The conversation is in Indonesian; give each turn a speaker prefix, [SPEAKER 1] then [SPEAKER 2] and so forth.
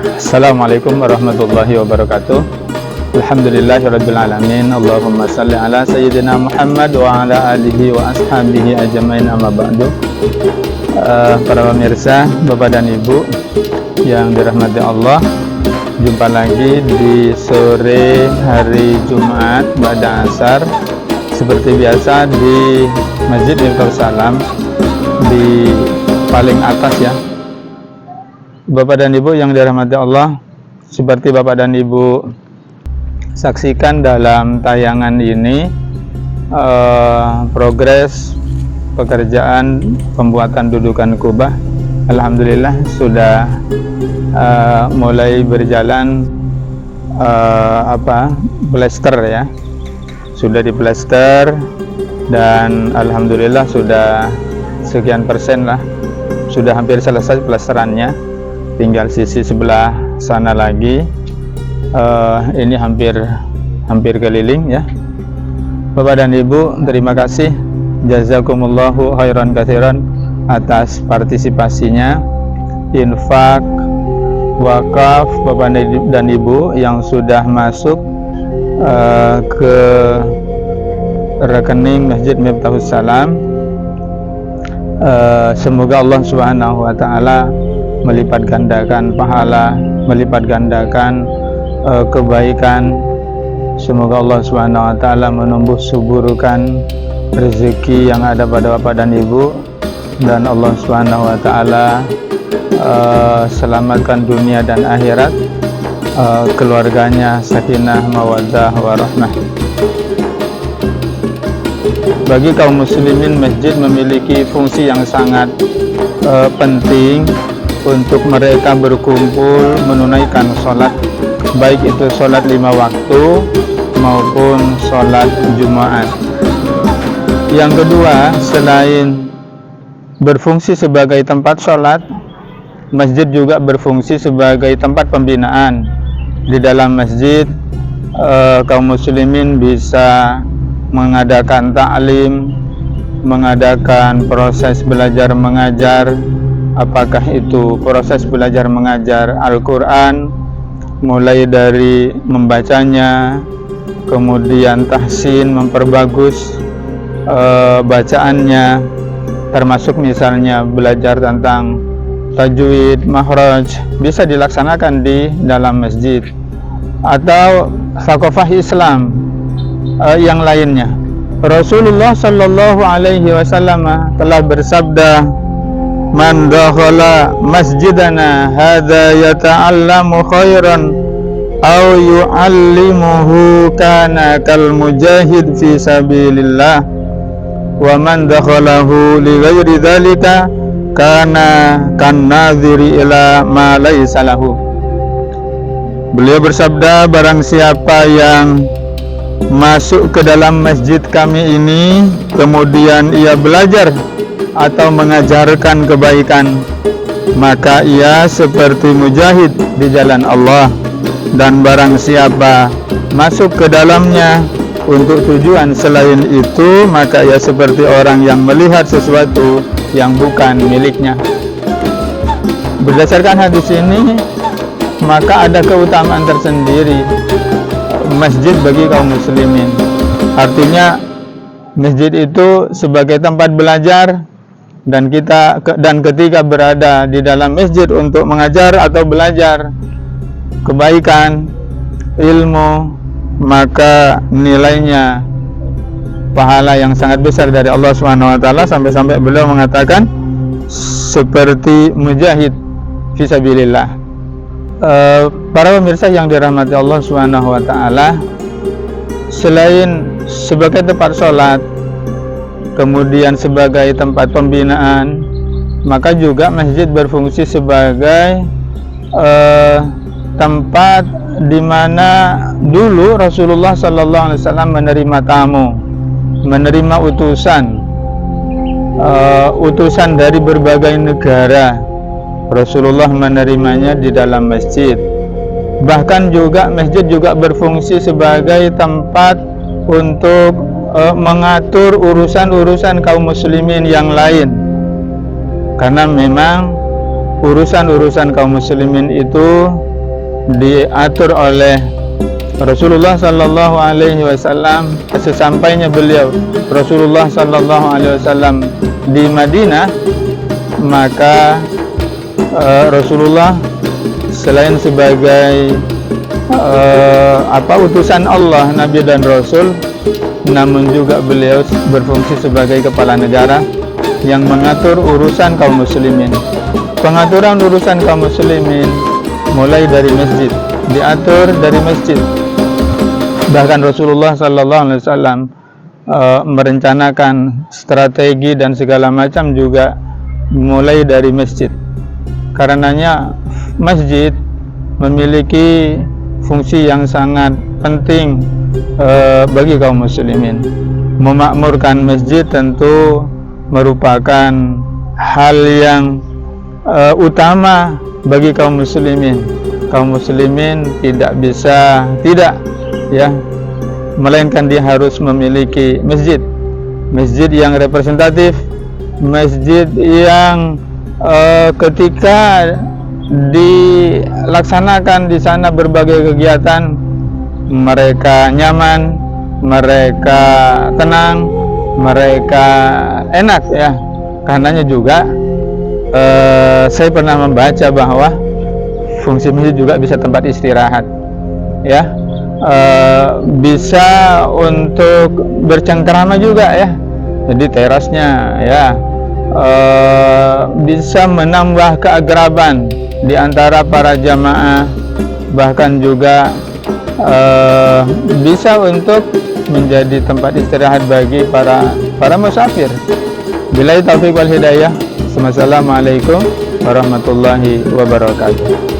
[SPEAKER 1] Assalamualaikum warahmatullahi wabarakatuh. Alhamdulillahirabbil alamin. Allahumma shalli ala sayyidina Muhammad wa ala alihi wa ashabihi ajmain, amma ba'du. Para pemirsa, Bapak dan Ibu yang dirahmati Allah, jumpa lagi di sore hari Jumat ba'da asar seperti biasa di Masjid Miftahus Salam di paling atas ya. Bapak dan Ibu yang dirahmati Allah, seperti Bapak dan Ibu saksikan dalam tayangan ini, progres pekerjaan pembuatan dudukan kubah alhamdulillah sudah mulai berjalan, plester ya, sudah diplester dan alhamdulillah sudah sekian persen lah, sudah hampir selesai plesterannya, tinggal sisi sebelah sana lagi. Ini hampir keliling ya. Bapak dan Ibu, terima kasih, jazakumullahu khairan katsiran atas partisipasinya, infak, wakaf Bapak dan Ibu yang sudah masuk ke rekening Masjid Miftahus Salam. Semoga Allah Subhanahu wa taala melipat gandakan pahala, melipat gandakan kebaikan. Semoga Allah Subhanahu wa taala menumbuh suburkan rezeki yang ada pada Bapak dan Ibu, dan Allah Subhanahu wa taala selamatkan dunia dan akhirat, keluarganya sakinah mawaddah warahmah. Bagi kaum muslimin, masjid memiliki fungsi yang sangat penting untuk mereka berkumpul menunaikan sholat, baik itu sholat 5 waktu maupun sholat Jumat. Yang kedua, selain berfungsi sebagai tempat sholat, masjid juga berfungsi sebagai tempat pembinaan. Di dalam masjid, kaum muslimin bisa mengadakan ta'lim, mengadakan proses belajar mengajar, apakah itu proses belajar mengajar Al-Quran, mulai dari membacanya, kemudian tahsin, memperbagus bacaannya, termasuk misalnya belajar tentang tajwid, makhraj, bisa dilaksanakan di dalam masjid. Atau thaqafah Islam yang lainnya. Rasulullah sallallahu alaihi wasallam telah bersabda, "Man dakhala masjidana hadza yata'allamu khairan aw yu'allimuhu kana kal mujahid fi sabilillah, wa man dakhalahu li ghairi dzalika kana kan nadhiri ila ma laysa lahu." Beliau bersabda, barang siapa yang masuk ke dalam masjid kami ini kemudian ia belajar atau mengajarkan kebaikan, maka ia seperti mujahid di jalan Allah. Dan barang siapa masuk ke dalamnya untuk tujuan selain itu, maka ia seperti orang yang melihat sesuatu yang bukan miliknya. Berdasarkan hadis ini, maka ada keutamaan tersendiri masjid bagi kaum muslimin. Artinya masjid itu sebagai tempat belajar, dan ketika berada di dalam masjid untuk mengajar atau belajar kebaikan, ilmu, maka nilainya pahala yang sangat besar dari Allah Subhanahu wa taala, sampai-sampai beliau mengatakan seperti mujahid fisabilillah. Para pemirsa yang dirahmati Allah Subhanahu wa taala, selain sebagai tempat sholat, kemudian sebagai tempat pembinaan, maka juga masjid berfungsi sebagai tempat di mana dulu Rasulullah sallallahu alaihi wasallam menerima tamu, menerima utusan dari berbagai negara. Rasulullah menerimanya di dalam masjid. Bahkan juga masjid juga berfungsi sebagai tempat untuk mengatur urusan-urusan kaum muslimin yang lain, karena memang urusan-urusan kaum muslimin itu diatur oleh Rasulullah Sallallahu Alaihi Wasallam. Sesampainya beliau Rasulullah Sallallahu Alaihi Wasallam di Madinah, maka Rasulullah selain sebagai utusan Allah, Nabi dan Rasul, namun juga beliau berfungsi sebagai kepala negara yang mengatur urusan kaum muslimin. Pengaturan urusan kaum muslimin mulai dari masjid, diatur dari masjid. Bahkan Rasulullah Sallallahu Alaihi Wasallam merencanakan strategi dan segala macam juga mulai dari masjid. Karenanya masjid memiliki fungsi yang sangat penting bagi kaum muslimin. Memakmurkan masjid tentu merupakan hal yang utama bagi kaum muslimin. Kaum muslimin tidak bisa tidak, ya, melainkan dia harus memiliki masjid. Masjid yang representatif, masjid yang ketika dilaksanakan di sana berbagai kegiatan, mereka nyaman, mereka tenang, mereka enak, ya. Karenanya juga saya pernah membaca bahwa fungsi masjid juga bisa tempat istirahat, ya, bisa untuk bercengkerama juga, ya. Jadi terasnya, ya, bisa menambah keakraban di antara para jamaah, bahkan juga bisa untuk menjadi tempat istirahat bagi para musafir. Billahi taufiq wal hidayah. Wassalamualaikum warahmatullahi wabarakatuh.